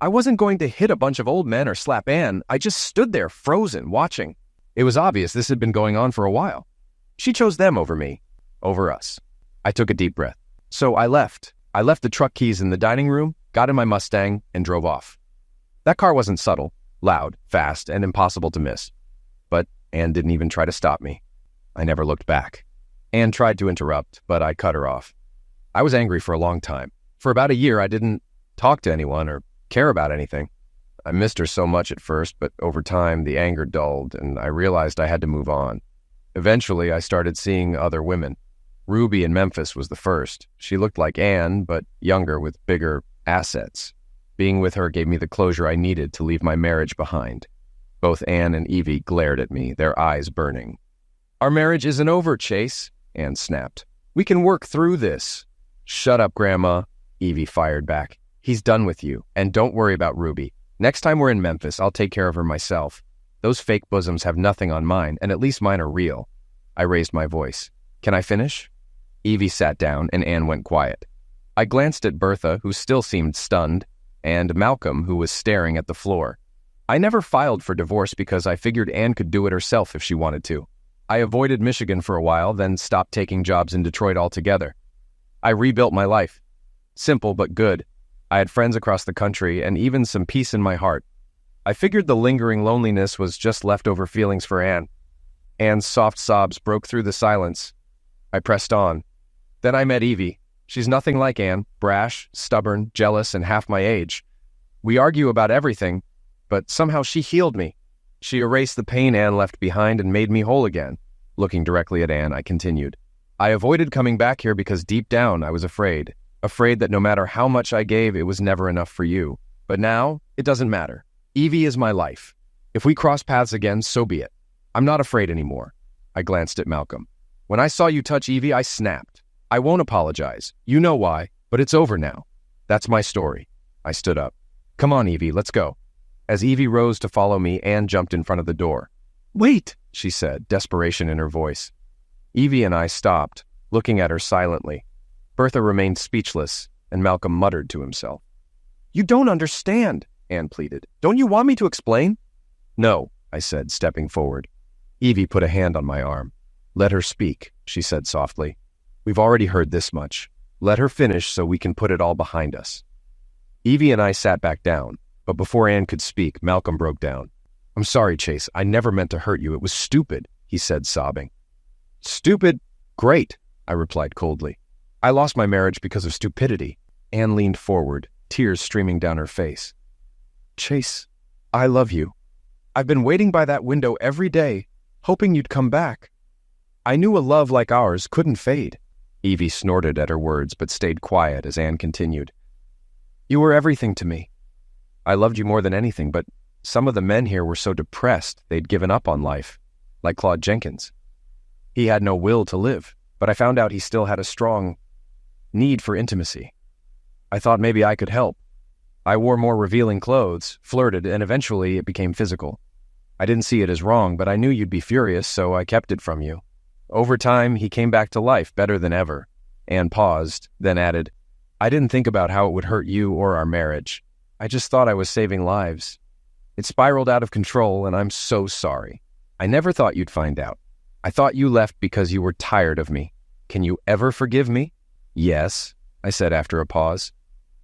I wasn't going to hit a bunch of old men or slap Anne. I just stood there, frozen, watching. It was obvious this had been going on for a while. She chose them over me, over us. I took a deep breath. So I left. I left the truck keys in the dining room, got in my Mustang, and drove off. That car wasn't subtle, loud, fast, and impossible to miss. But Anne didn't even try to stop me. I never looked back. Anne tried to interrupt, but I cut her off. I was angry for a long time. For about a year, I didn't talk to anyone or care about anything. I missed her so much at first, but over time, the anger dulled, and I realized I had to move on. Eventually, I started seeing other women. Ruby in Memphis was the first. She looked like Anne, but younger with bigger assets. Being with her gave me the closure I needed to leave my marriage behind. Both Anne and Evie glared at me, their eyes burning. "Our marriage isn't over, Chase," Anne snapped. "We can work through this." "Shut up, Grandma," Evie fired back. "He's done with you, and don't worry about Ruby. Next time we're in Memphis, I'll take care of her myself. Those fake bosoms have nothing on mine, and at least mine are real." I raised my voice. "Can I finish?" Evie sat down, and Anne went quiet. I glanced at Bertha, who still seemed stunned, and Malcolm, who was staring at the floor. I never filed for divorce because I figured Anne could do it herself if she wanted to. I avoided Michigan for a while, then stopped taking jobs in Detroit altogether. I rebuilt my life. Simple but good. I had friends across the country and even some peace in my heart. I figured the lingering loneliness was just leftover feelings for Anne. Anne's soft sobs broke through the silence. I pressed on. Then I met Evie. She's nothing like Anne, brash, stubborn, jealous, and half my age. We argue about everything, but somehow she healed me. She erased the pain Anne left behind and made me whole again. Looking directly at Anne, I continued. I avoided coming back here because deep down I was afraid that no matter how much I gave, it was never enough for you. But now, it doesn't matter. Evie is my life. If we cross paths again, so be it. I'm not afraid anymore. I glanced at Malcolm. When I saw you touch Evie, I snapped. I won't apologize. You know why, but it's over now. That's my story. I stood up. Come on, Evie, let's go. As Evie rose to follow me, Anne jumped in front of the door. Wait, she said, desperation in her voice. Evie and I stopped, looking at her silently. Bertha remained speechless, and Malcolm muttered to himself. You don't understand, Anne pleaded. Don't you want me to explain? No, I said, stepping forward. Evie put a hand on my arm. Let her speak, she said softly. We've already heard this much. Let her finish so we can put it all behind us. Evie and I sat back down, but before Anne could speak, Malcolm broke down. I'm sorry, Chase. I never meant to hurt you. It was stupid, he said, sobbing. Stupid? Great, I replied coldly. I lost my marriage because of stupidity. Anne leaned forward, tears streaming down her face. Chase, I love you. I've been waiting by that window every day, hoping you'd come back. I knew a love like ours couldn't fade. Evie snorted at her words, but stayed quiet as Anne continued. You were everything to me. I loved you more than anything, but some of the men here were so depressed they'd given up on life, like Claude Jenkins. He had no will to live, but I found out he still had a strong need for intimacy. I thought maybe I could help. I wore more revealing clothes, flirted, and eventually it became physical. I didn't see it as wrong, but I knew you'd be furious, so I kept it from you. Over time, he came back to life better than ever. Anne paused, then added, I didn't think about how it would hurt you or our marriage. I just thought I was saving lives. It spiraled out of control, and I'm so sorry. I never thought you'd find out. I thought you left because you were tired of me. Can you ever forgive me? Yes, I said after a pause.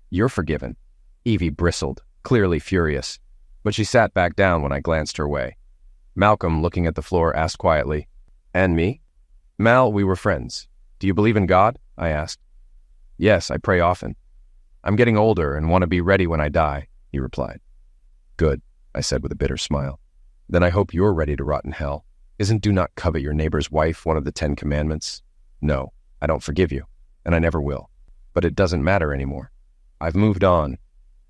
You're forgiven. Evie bristled, clearly furious, but she sat back down when I glanced her way. Malcolm, looking at the floor, asked quietly, And me? Mal, we were friends. Do you believe in God? I asked. Yes, I pray often. I'm getting older and want to be ready when I die, he replied. Good, I said with a bitter smile. Then I hope you're ready to rot in hell. Isn't do not covet your neighbor's wife one of the 10 commandments? No, I don't forgive you, and I never will. But it doesn't matter anymore. I've moved on.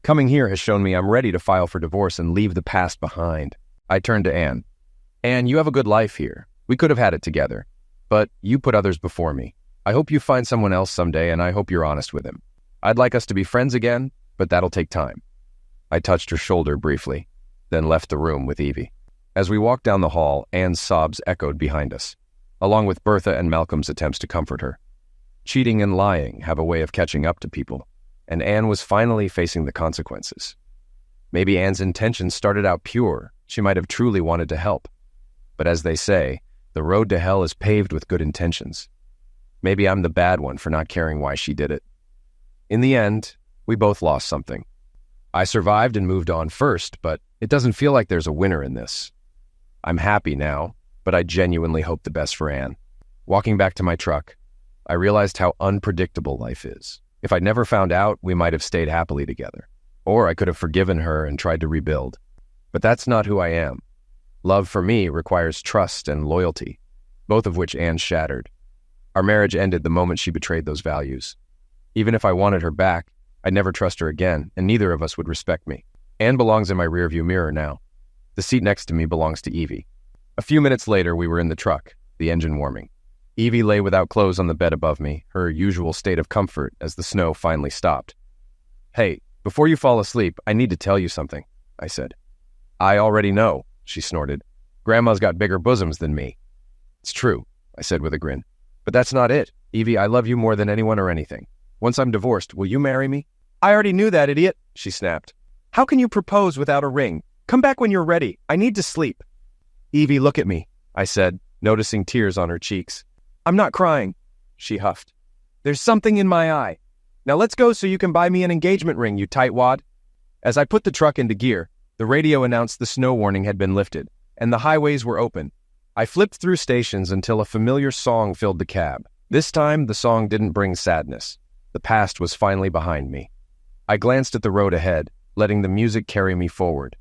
Coming here has shown me I'm ready to file for divorce and leave the past behind. I turned to Anne. Anne, you have a good life here. We could have had it together. But you put others before me. I hope you find someone else someday, and I hope you're honest with him. I'd like us to be friends again, but that'll take time. I touched her shoulder briefly, then left the room with Evie. As we walked down the hall, Anne's sobs echoed behind us, along with Bertha and Malcolm's attempts to comfort her. Cheating and lying have a way of catching up to people, and Anne was finally facing the consequences. Maybe Anne's intentions started out pure. She might have truly wanted to help. But as they say, the road to hell is paved with good intentions. Maybe I'm the bad one for not caring why she did it. In the end, we both lost something. I survived and moved on first, but it doesn't feel like there's a winner in this. I'm happy now, but I genuinely hope the best for Anne. Walking back to my truck, I realized how unpredictable life is. If I'd never found out, we might have stayed happily together. Or I could have forgiven her and tried to rebuild. But that's not who I am. Love for me requires trust and loyalty, both of which Anne shattered. Our marriage ended the moment she betrayed those values. Even if I wanted her back, I'd never trust her again, and neither of us would respect me. Anne belongs in my rearview mirror now. The seat next to me belongs to Evie. A few minutes later, we were in the truck, the engine warming. Evie lay without clothes on the bed above me, her usual state of comfort as the snow finally stopped. Hey, before you fall asleep, I need to tell you something, I said. I already know, she snorted. Grandma's got bigger bosoms than me. It's true, I said with a grin. But that's not it. Evie, I love you more than anyone or anything. Once I'm divorced, will you marry me? I already knew that, idiot, she snapped. How can you propose without a ring? Come back when you're ready. I need to sleep. Evie, look at me, I said, noticing tears on her cheeks. I'm not crying, she huffed. There's something in my eye. Now let's go so you can buy me an engagement ring, you tightwad. As I put the truck into gear, the radio announced the snow warning had been lifted, and the highways were open. I flipped through stations until a familiar song filled the cab. This time, the song didn't bring sadness. The past was finally behind me. I glanced at the road ahead, letting the music carry me forward.